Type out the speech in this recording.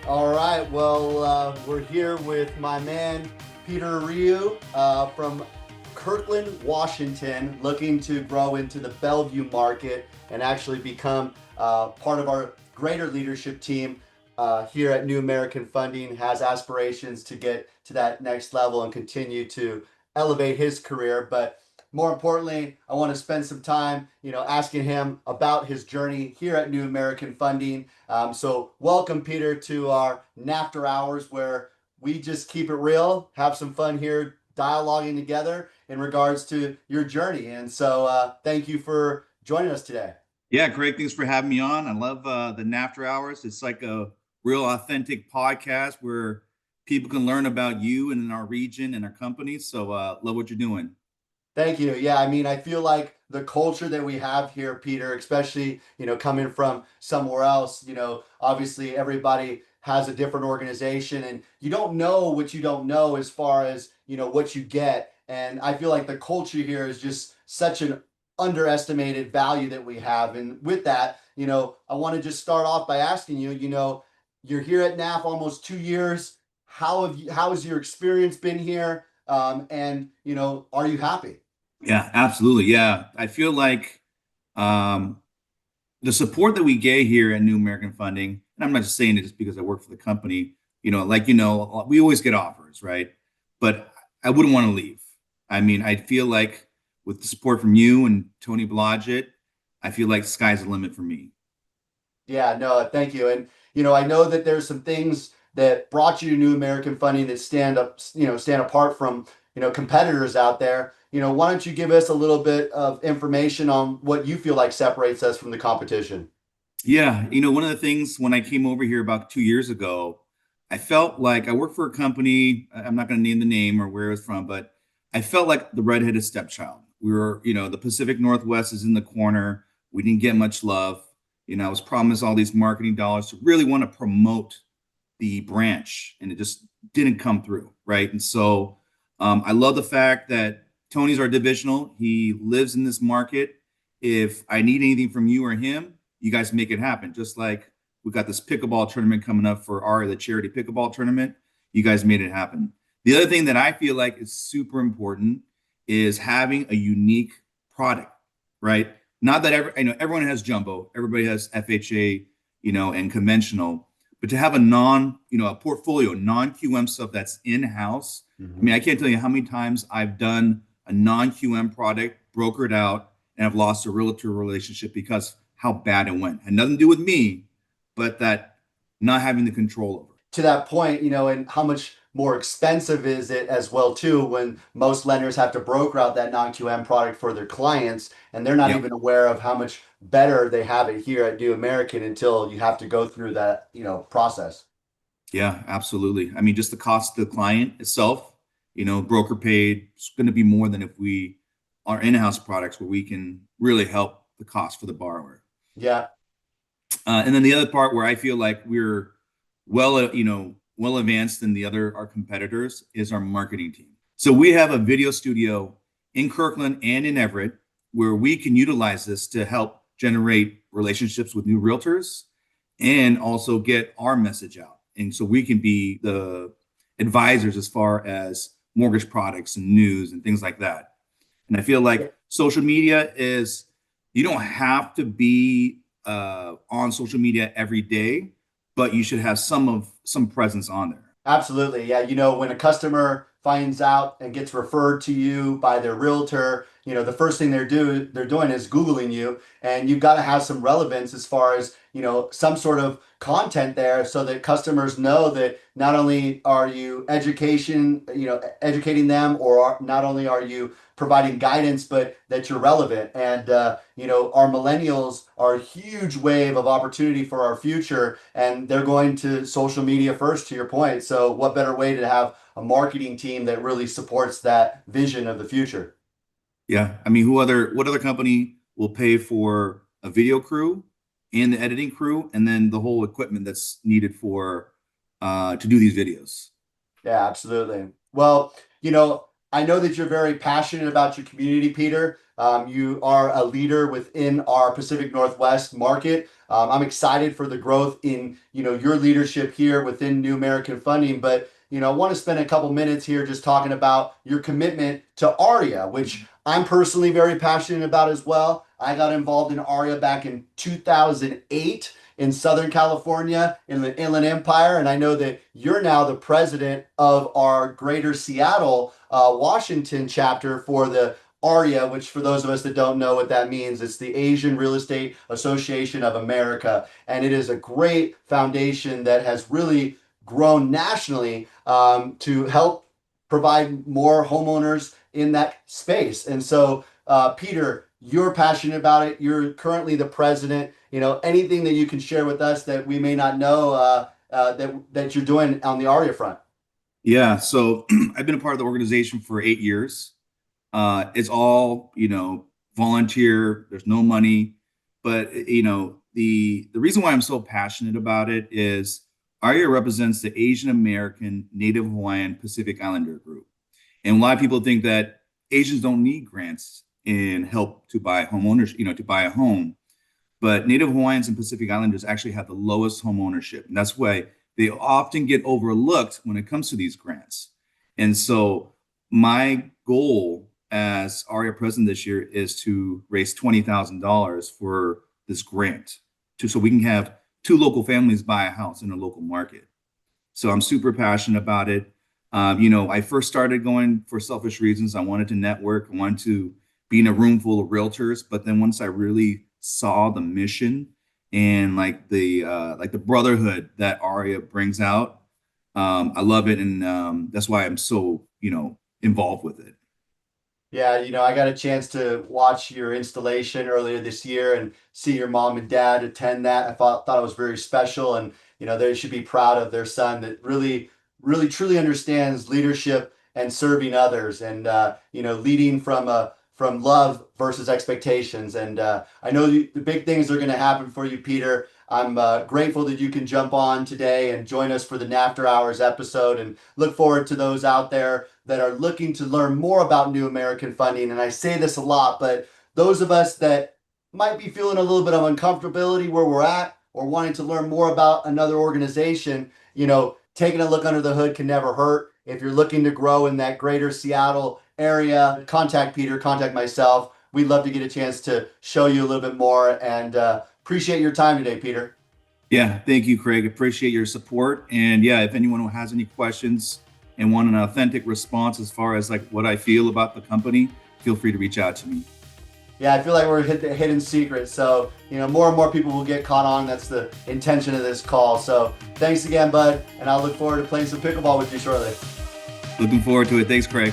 All right. Well, we're here with my man, Peter Ryu from Kirkland, Washington, looking to grow into the Bellevue market and actually become part of our greater leadership team here at New American Funding. Has aspirations to get to that next level and continue to elevate his career. But more importantly, I want to spend some time, asking him about his journey here at New American Funding. So welcome, Peter, to our NAFter Hours, where we just keep it real, have some fun here, dialoguing together in regards to your journey. And so thank you for joining us today. Yeah, great. Thanks for having me on. I love the NAFter Hours. It's like a real authentic podcast where people can learn about you and in our region and our company. So love what you're doing. Thank you. Yeah, I mean, I feel like the culture that we have here, Peter, especially, coming from somewhere else, obviously everybody has a different organization and you don't know what you don't know as far as, what you get. And I feel like the culture here is just such an underestimated value that we have. And with that, I want to just start off by asking you, you're here at NAF almost 2 years. How has your experience been here? And are you happy? Yeah, absolutely. Yeah, I feel like um, the support that we get here at New American Funding, and I'm not just saying it just because I work for the company, we always get offers, right? But I wouldn't want to leave. I mean, I feel like with the support from you and Tony Blodgett, I feel like sky's the limit for me. Yeah, no, thank you. And I know that there's some things that brought you to New American Funding that stand apart from, competitors out there. Why don't you give us a little bit of information on what you feel like separates us from the competition? Yeah, one of the things when I came over here about 2 years ago, I felt like I worked for a company. I'm not going to name the name or where it's from, but I felt like the redheaded stepchild. We were, the Pacific Northwest is in the corner. We didn't get much love. I was promised all these marketing dollars to really want to promote the branch, and it just didn't come through, right? And so I love the fact that Tony's our divisional. He lives in this market. If I need anything from you or him, you guys make it happen. Just like we got this pickleball tournament coming up for AREAA, the charity pickleball tournament. You guys made it happen. The other thing that I feel like is super important is having a unique product, right? Not that everyone has jumbo, everybody has FHA, and conventional, but to have a portfolio, non-QM stuff that's in-house. I mean, I can't tell you how many times I've done a non-QM product, brokered out, and I've lost a realtor relationship because how bad it went. Had nothing to do with me, but that not having the control over it. To that point, and how much more expensive is it as well too when most lenders have to broker out that non-QM product for their clients and they're not Yep. even aware of how much better they have it here at New American until you have to go through that, process. Yeah, absolutely. I mean, just the cost to the client itself, broker paid is going to be more than if we are in-house products where we can really help the cost for the borrower. Yeah. And then the other part where I feel like we're well advanced than the other our competitors is our marketing team. So we have a video studio in Kirkland and in Everett where we can utilize this to help generate relationships with new realtors and also get our message out. And so we can be the advisors as far as mortgage products and news and things like that. And I feel like social media is, you don't have to be on social media every day, but you should have some presence on there. Absolutely. Yeah. When a customer finds out and gets referred to you by their realtor, the first thing they're doing is Googling you, and you've got to have some relevance as far as, some sort of content there so that customers know that not only are you educating them, or not only are you providing guidance, but that you're relevant. And, our millennials are a huge wave of opportunity for our future, and they're going to social media first, to your point. So what better way to have a marketing team that really supports that vision of the future? Yeah. I mean, what other company will pay for a video crew and the editing crew and then the whole equipment that's needed for to do these videos? Yeah, absolutely. Well, I know that you're very passionate about your community, Peter. You are a leader within our Pacific Northwest market. I'm excited for the growth in your leadership here within New American Funding. But I want to spend a couple minutes here just talking about your commitment to AREAA, which I'm personally very passionate about as well. I got involved in AREAA back in 2008 in Southern California in the Inland Empire. And I know that you're now the president of our Greater Seattle, Washington chapter for the AREAA, which for those of us that don't know what that means, it's the Asian Real Estate Association of America. And it is a great foundation that has really grown nationally to help provide more homeowners in that space. And so, Peter, you're passionate about it. You're currently the president. Anything that you can share with us that we may not know that you're doing on the AREAA front? Yeah, so I've been a part of the organization for 8 years. It's all, volunteer. There's no money, but the reason why I'm so passionate about it is AREAA represents the Asian American, Native Hawaiian, Pacific Islander group, and a lot of people think that Asians don't need grants and help to buy homeowners, to buy a home. But Native Hawaiians and Pacific Islanders actually have the lowest home ownership. And that's why they often get overlooked when it comes to these grants. And so my goal as AREAA president this year is to raise $20,000 for this grant so we can have two local families buy a house in a local market. So I'm super passionate about it. I first started going for selfish reasons. I wanted to network. I wanted to be in a room full of realtors. But then once I really saw the mission and the brotherhood that AREAA brings out, I love it, and that's why I'm so involved with it. Yeah, I got a chance to watch your installation earlier this year and see your mom and dad attend that. I thought it was very special, and they should be proud of their son that really, really, truly understands leadership and serving others, and leading from love versus expectations. And I know the big things are going to happen for you, Peter. I'm grateful that you can jump on today and join us for the NAFter Hours episode, and look forward to those out there that are looking to learn more about New American Funding. And I say this a lot, but those of us that might be feeling a little bit of uncomfortability where we're at or wanting to learn more about another organization, taking a look under the hood can never hurt. If you're looking to grow in that greater Seattle area, contact Peter, contact myself. We'd love to get a chance to show you a little bit more, and appreciate your time today, Peter. Yeah, thank you, Craig. Appreciate your support. And yeah, if anyone has any questions and want an authentic response as far as what I feel about the company, feel free to reach out to me. Yeah, I feel like we're hit the hidden secret. So, more and more people will get caught on. That's the intention of this call. So thanks again, bud. And I'll look forward to playing some pickleball with you shortly. Looking forward to it. Thanks, Craig.